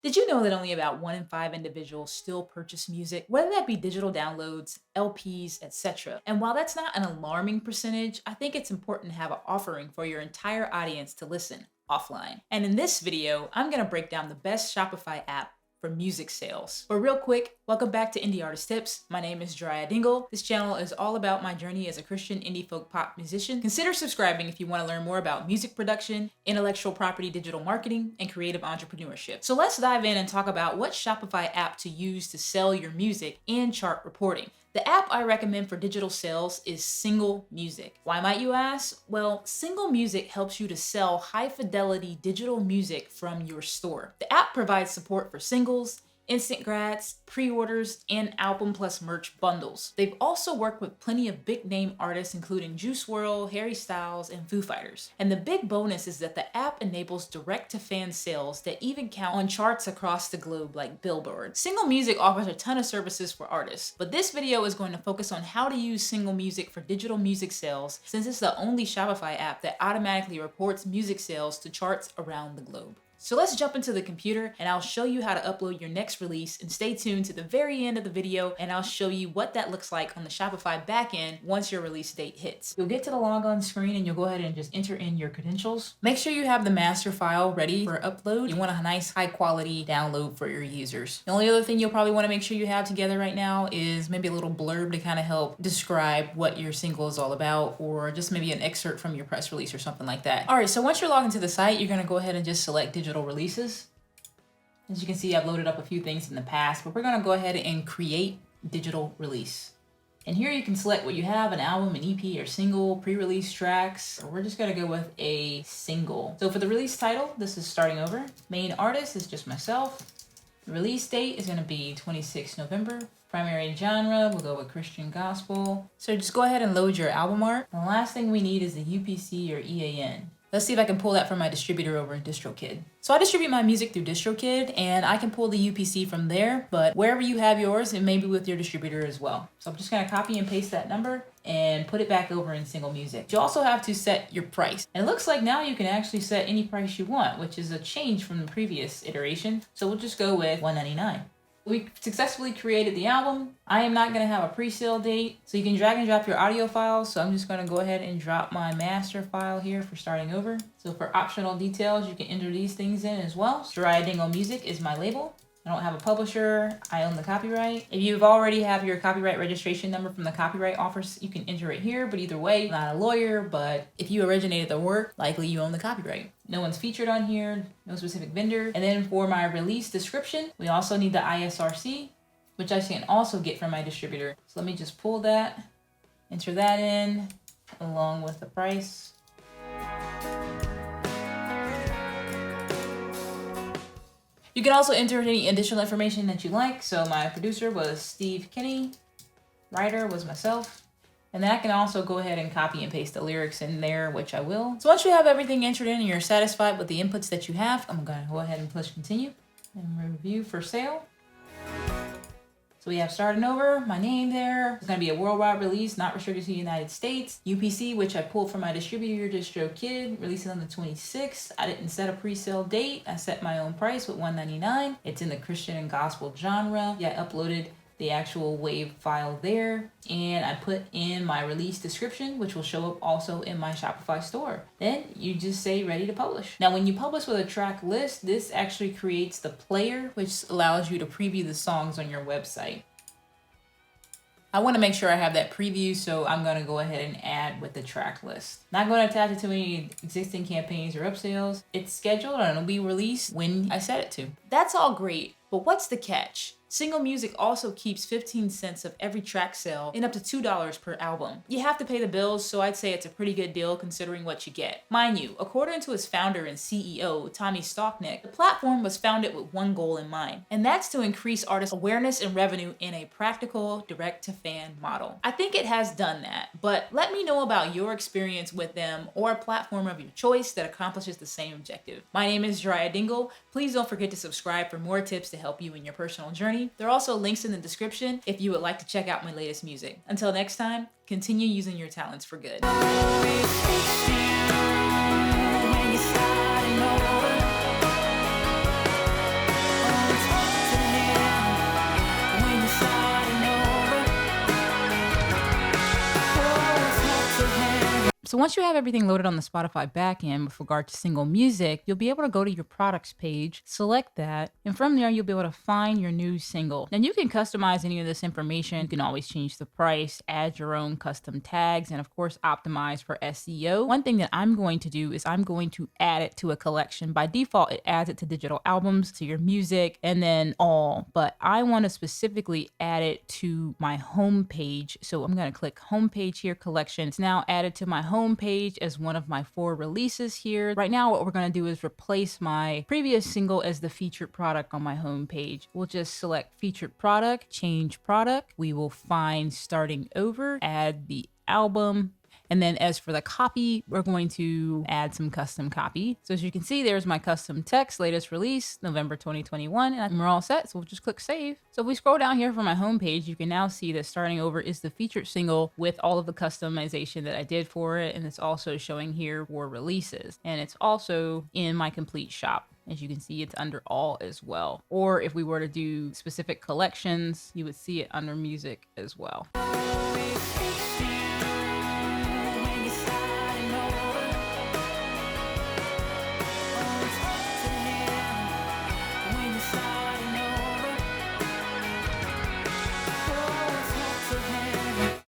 Did you know that only about 1 in 5 individuals still purchase music, whether that be digital downloads, LPs, etc.? And while that's not an alarming percentage, I think it's important to have an offering for your entire audience to listen offline. And in this video, I'm going to break down the best Shopify app for music sales. But real quick, welcome back to Indie Artist Tips. My name is Geryah Dingle. This channel is all about my journey as a Christian indie folk pop musician. Consider subscribing if you want to learn more about music production, intellectual property, digital marketing, and creative entrepreneurship. So let's dive in and talk about what Shopify app to use to sell your music and chart reporting. The app I recommend for digital sales is Single Music. Why might you ask? Well, Single Music helps you to sell high fidelity digital music from your store. The app provides support for singles, instant grats, pre-orders, and album plus merch bundles. They've also worked with plenty of big name artists including Juice WRLD, Harry Styles, and Foo Fighters. And the big bonus is that the app enables direct to fan sales that even count on charts across the globe like Billboard. Single Music offers a ton of services for artists, but this video is going to focus on how to use Single Music for digital music sales, since it's the only Shopify app that automatically reports music sales to charts around the globe. So let's jump into the computer and I'll show you how to upload your next release, and stay tuned to the very end of the video and I'll show you what that looks like on the Shopify backend once your release date hits. You'll get to the logon screen and you'll go ahead and just enter in your credentials. Make sure you have the master file ready for upload. You want a nice high quality download for your users. The only other thing you'll probably want to make sure you have together right now is maybe a little blurb to kind of help describe what your single is all about, or just maybe an excerpt from your press release or something like that. All right, so once you're logged into the site, you're going to go ahead and just select digital releases. As you can see, I've loaded up a few things in the past, but we're going to go ahead and create digital release. And here you can select what you have: an album, an EP, or single, pre-release tracks. We're just going to go with a single. So for the release title, this is Starting Over. Main artist is just myself. The release date is going to be 26 November. Primary genre, we'll go with Christian gospel. So just go ahead and load your album art. And the last thing we need is the UPC or EAN. Let's see if I can pull that from my distributor over in DistroKid. So I distribute my music through DistroKid, and I can pull the UPC from there, but wherever you have yours, it may be with your distributor as well. So I'm just gonna copy and paste that number and put it back over in Single Music. You also have to set your price. And it looks like now you can actually set any price you want, which is a change from the previous iteration. So we'll just go with $1.99. We successfully created the album. I am not going to have a pre-sale date, so you can drag and drop your audio files. So I'm just going to go ahead and drop my master file here for Starting Over. So for optional details, you can enter these things in as well. Geryah Dingle Music is my label. I don't have a publisher. I own the copyright. If you've already have your copyright registration number from the copyright office, you can enter it here. But either way, I'm not a lawyer, but if you originated the work, likely you own the copyright. No one's featured on here, no specific vendor. And then for my release description, we also need the ISRC, which I can also get from my distributor. So let me just pull that, enter that in, along with the price. You can also enter any additional information that you like. So my producer was Steve Kinney, writer was myself. And then I can also go ahead and copy and paste the lyrics in there, which I will. So once you have everything entered in and you're satisfied with the inputs that you have, I'm gonna go ahead and push continue and review for sale. So we have Starting Over, my name there. It's gonna be a worldwide release, not restricted to the United States. UPC, which I pulled from my distributor, DistroKid, releasing on the 26th. I didn't set a pre-sale date. I set my own price with $1.99. It's in the Christian and gospel genre. Yeah, I uploaded the actual WAV file there, and I put in my release description, which will show up also in my Shopify store. Then you just say ready to publish. Now when you publish with a track list, this actually creates the player, which allows you to preview the songs on your website. I want to make sure I have that preview, so I'm going to go ahead and add with the track list. Not going to attach it to any existing campaigns or upsales. It's scheduled and it'll be released when I set it to. That's all great, but what's the catch? Single Music also keeps 15 cents of every track sale and up to $2 per album. You have to pay the bills, so I'd say it's a pretty good deal considering what you get. Mind you, according to its founder and CEO, Tommy Stocknick, the platform was founded with one goal in mind, and that's to increase artist awareness and revenue in a practical, direct-to-fan model. I think it has done that, but let me know about your experience with them or a platform of your choice that accomplishes the same objective. My name is Geryah Dingle. Please don't forget to subscribe for more tips to help you in your personal journey. There are also links in the description if you would like to check out my latest music. Until next time, continue using your talents for good. So once you have everything loaded on the Spotify backend with regard to single music, you'll be able to go to your products page, select that, and from there you'll be able to find your new single. And you can customize any of this information. You can always change the price, add your own custom tags, and of course optimize for SEO. One thing that I'm going to do is I'm going to add it to a collection. By default, it adds it to digital albums, to your music, and then all. But I want to specifically add it to my home page. So I'm going to click home page here, collection. It's now added to my home page as one of my 4 releases here. Right now, what we're going to do is replace my previous single as the featured product on my home page. We'll just select featured product, change product. We will find starting over, add the album. And then as for the copy, we're going to add some custom copy. So as you can see, there's my custom text, latest release, November 2021, and we're all set. So we'll just click save. So if we scroll down here from my homepage, you can now see that starting over is the featured single with all of the customization that I did for it. And it's also showing here for releases. And it's also in my complete shop. As you can see, it's under all as well. Or if we were to do specific collections, you would see it under music as well.